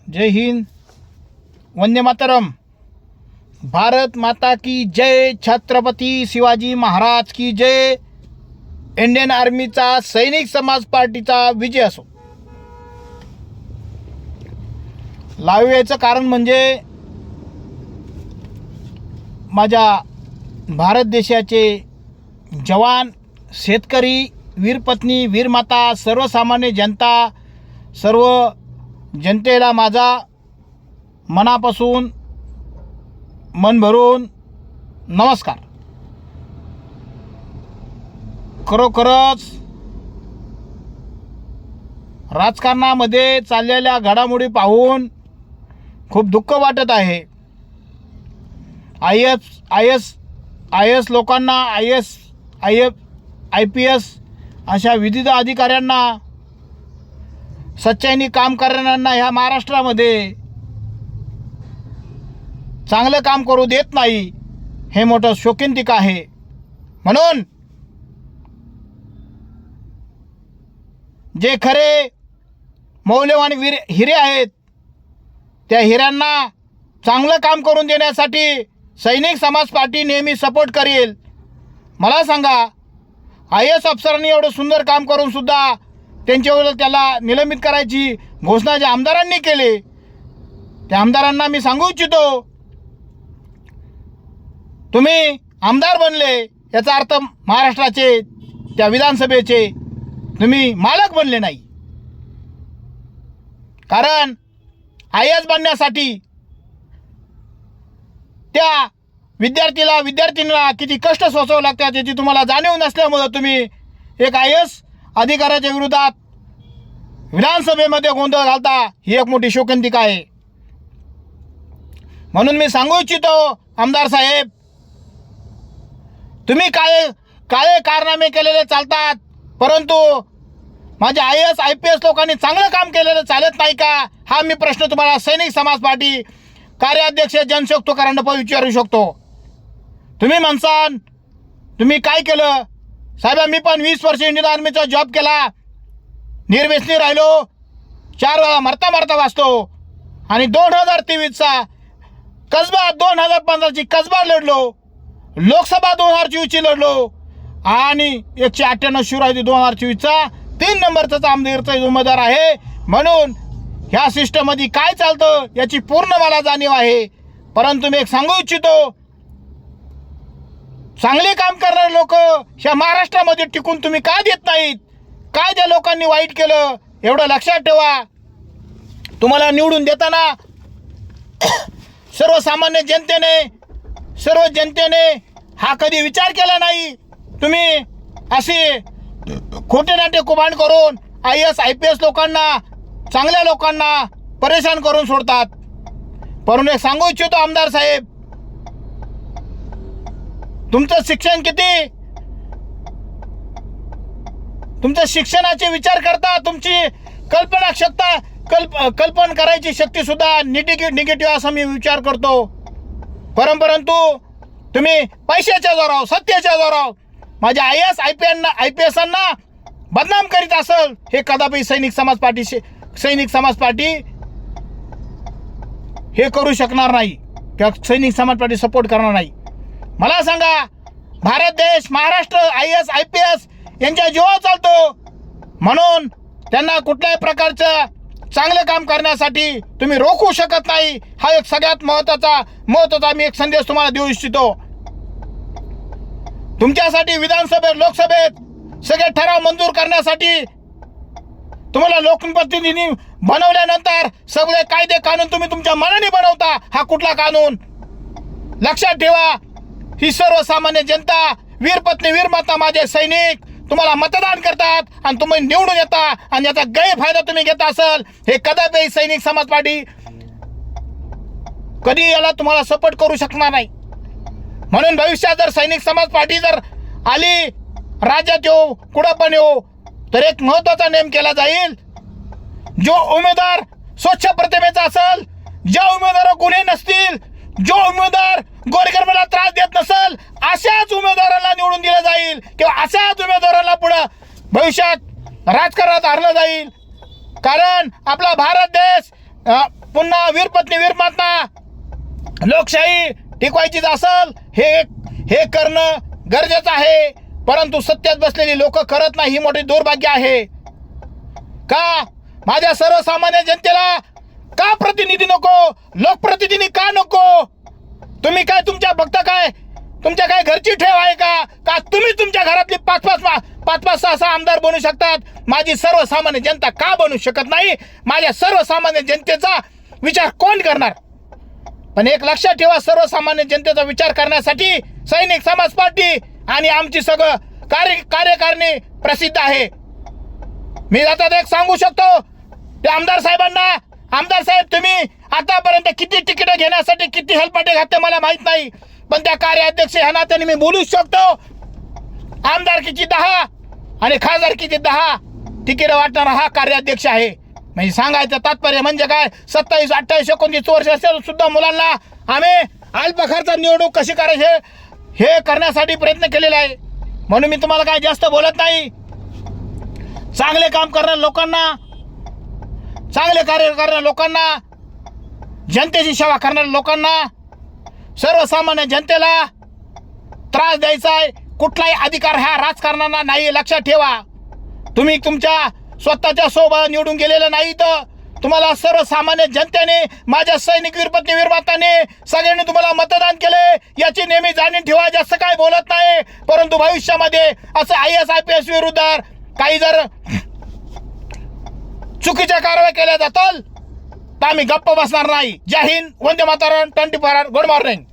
जय हिंद, वंदे मातरम, भारत माता की जय, छत्रपती शिवाजी महाराज की जय, इंडियन आर्मीचा सैनिक समाज पार्टीचा विजय असो। लाईव्ह यायचं कारण म्हणजे माझ्या भारत देशाचे जवान, शेतकरी, वीरपत्नी, वीरमाता, सर्वसामान्य जनता, सर्व जनतेला माझा मनापासून मन भरून नमस्कार। खरोखरच राजकारणामध्ये चाललेल्या घडामोडी पाहून खूप दुःख वाटत आहे। आय एस लोकांना, IPS अशा विविध अधिकाऱ्यांना, सच्चाईने काम करणाऱ्यांना ह्या महाराष्ट्रामध्ये चांगलं काम करू देत नाही, हे मोठं शोकिंतिका आहे। म्हणून जे खरे मौल्यवान हिरे आहेत त्या हिऱ्यांना चांगलं काम करून देण्यासाठी सैनिक समाज पार्टी नेहमी सपोर्ट करेल। मला सांगा, IAS अफसरांनी एवढं सुंदर काम करून सुद्धा त्यांच्यावर त्याला निलंबित करायची घोषणा ज्या आमदारांनी केली, त्या आमदारांना मी सांगू इच्छितो, तुम्ही आमदार बनले याचा अर्थ महाराष्ट्राचे, त्या विधानसभेचे तुम्ही मालक बनले नाही। कारण IAS बनण्यासाठी त्या विद्यार्थींना किती कष्ट सोसावे लागतात याची तुम्हाला जाणीव नसल्यामुळे तुम्ही एक IAS अधिकाऱ्याच्या विरोधात विधानसभेमध्ये गोंधळ घालता, ही एक मोठी शोकांतिका आहे। म्हणून मी सांगू इच्छितो, आमदार साहेब, तुम्ही काळे कारनामे केलेले चालतात, परंतु माझ्या IAS IPS लोकांनी चांगलं काम केलेलं चालत नाही का, हा मी प्रश्न तुम्हाला सैनिक समाज पार्टी कार्याध्यक्ष जनसेवक तुकाराम विचारू शकतो। तुम्ही म्हणसान तुम्ही काय केलं साहेब, मी पण 20 वर्ष इंडियन आर्मीचा जॉब केला, निर्व्यसनी राहिलो, 4 वेळा मरता वाचतो, आणि 2023चा कसबा, 2015ची कसबा लढलो, लोकसभा 2024ची लढलो, आणि 198 शिवराजी 2024चा 3 नंबरचा आमदारचा उमेदवार आहे। म्हणून ह्या सिस्टममध्ये काय चालतं याची पूर्ण मला जाणीव आहे। परंतु मी एक सांगू इच्छितो, चांगले काम करणारे लोक ह्या महाराष्ट्रामध्ये टिकून तुम्ही का देत नाहीत? काय त्या लोकांनी वाईट केलं एवढं लक्षात ठेवा। तुम्हाला निवडून देताना सर्वसामान्य जनतेने हा कधी विचार केला नाही। तुम्ही असे खोटे नाटे कुभांड करून IAS IPS लोकांना, चांगल्या लोकांना परेशान करून सोडतात। परंतु एक सांगू इच्छितो, आमदार साहेब, तुमचं शिक्षण किती, तुमच्या शिक्षणाचे विचार करता, तुमची कल्पना करायची शक्ती सुद्धा निगेटिव्ह असं मी विचार करतो। परंतु तुम्ही पैशाच्या जोरावर, सत्तेच्या जोरावर माझ्या IAS IPSांना बदनाम करीत असेल, हे कदापि सैनिक समाज पार्टी हे करू शकणार नाही किंवा सैनिक समाज पार्टी सपोर्ट करणार नाही। मला सांगा, भारत देश, महाराष्ट्र IAS IPS यांच्या जीवावर चालतो, म्हणून त्यांना कुठल्याही प्रकारचं चांगलं काम करण्यासाठी तुम्ही रोखू शकत नाही। हा एक सगळ्यात महत्त्वाचा मी एक संदेश तुम्हाला देऊ इच्छितो। तुमच्यासाठी विधानसभेत, लोकसभेत सगळे ठराव मंजूर करण्यासाठी तुम्हाला लोकप्रतिनिधी बनवल्यानंतर सगळे कायदे कानून तुम्ही तुमच्या मनाने बनवता। हा कुठला कानून? लक्षात ठेवा, ही सर्वसामान्य जनता, वीरपत्नी, वीरमाता, माझे सैनिक तुम्हाला मतदान करतात आणि तुम्ही निवडून येता, आणि याचा गैरफायदा तुम्ही घेता असाल, हे कदापि सैनिक समाज पार्टी कधी याला तुम्हाला सपोर्ट करू शकणार नाही। म्हणून भविष्यात जर सैनिक समाज पार्टी जर आली, राज्यात येऊ, कुठं पण येऊ, तर एक महत्त्वाचा नेम केला जाईल, जो उमेदवार स्वच्छ प्रतिमेचा असेल, ज्या उमेदवार गुन्हे नसतील, जो उमेदवार गोरगरिबाला त्रास देत नसेल, अशाच उमेदवाराला निवडून दिलं जाईल किंवा अशाच उमेदवाराला पुढे भविष्यात राजकारणात आणलं जाईल। कारण आपला भारत देश पुन्हा वीरपत्नी वीरमाता लोकशाही टिकवायचीच असेल हे करणं गरजेचं आहे, परंतु सत्तेत बसलेली लोक करत नाही, ही मोठी दुर्भाग्य आहे. का माझ्या सर्वसामान्य जनतेला का प्रतिनिधी नको, लोकप्रतिनिधी का नको? तुम्ही काय तुमच्या फक्त काय तुमच्या काय घरची ठेव आहे का तुम्ही तुमच्या घरातली पाच पाच सहा आमदार बनू शकतात? माझी सर्वसामान्य जनता का बनू शकत नाही? माझ्या सर्वसामान्य जनतेचा विचार कोण करणार? पण एक लक्षात ठेवा, सर्वसामान्य जनतेचा विचार करण्यासाठी सैनिक समाज पार्टी आणि आमची सगळं कार्यकारिणी प्रसिद्ध आहे. मी आता एक सांगू शकतो ते आमदार साहेबांना, आमदार साहेब तुम्ही आतापर्यंत किती तिकीट घेण्यासाठी किती हेल्पटे घातले मला माहित नाही, पण त्या कार्याध्यक्ष ह्या नात्याने मी बोलू शकतो. आमदारकीची 10 आणि खासदारकीची 10 तिकीट वाटणारा हा कार्याध्यक्ष आहे. म्हणजे सांगायचं तात्पर्य म्हणजे काय, 27, 28, 29 वर्ष सुद्धा मुलांना आम्ही अल्पखर्चात निवडणूक कशी करायची हे करण्यासाठी प्रयत्न केलेला आहे. म्हणून मी तुम्हाला काय जास्त बोलत नाही. चांगले काम करणाऱ्या लोकांना, चांगले कार्य करणाऱ्या लोकांना, जनतेची सेवा करणाऱ्या लोकांना, सर्वसामान्य जनतेला त्रास द्यायचा आहे कुठलाही अधिकार ह्या राजकारणाला नाही. लक्षात ठेवा, तुम्ही तुमच्या स्वतःच्या सोबत निवडून गेलेलं नाही, तर तुम्हाला सर्वसामान्य जनतेने, माझ्या सैनिक वीरपत्नी वीरमाताने सगळ्यांनी तुम्हाला मतदान केले याची नेहमी जाणीव ठेवा. जास्त काय बोलत नाही, परंतु भविष्यामध्ये असं IAS IPS विरुद्ध काही जर चुकीच्या कारवाई केल्या जातील तर आम्ही गप्प बसणार नाही. जय हिंद, वंदे मातरम, 24 गुड मॉर्निंग.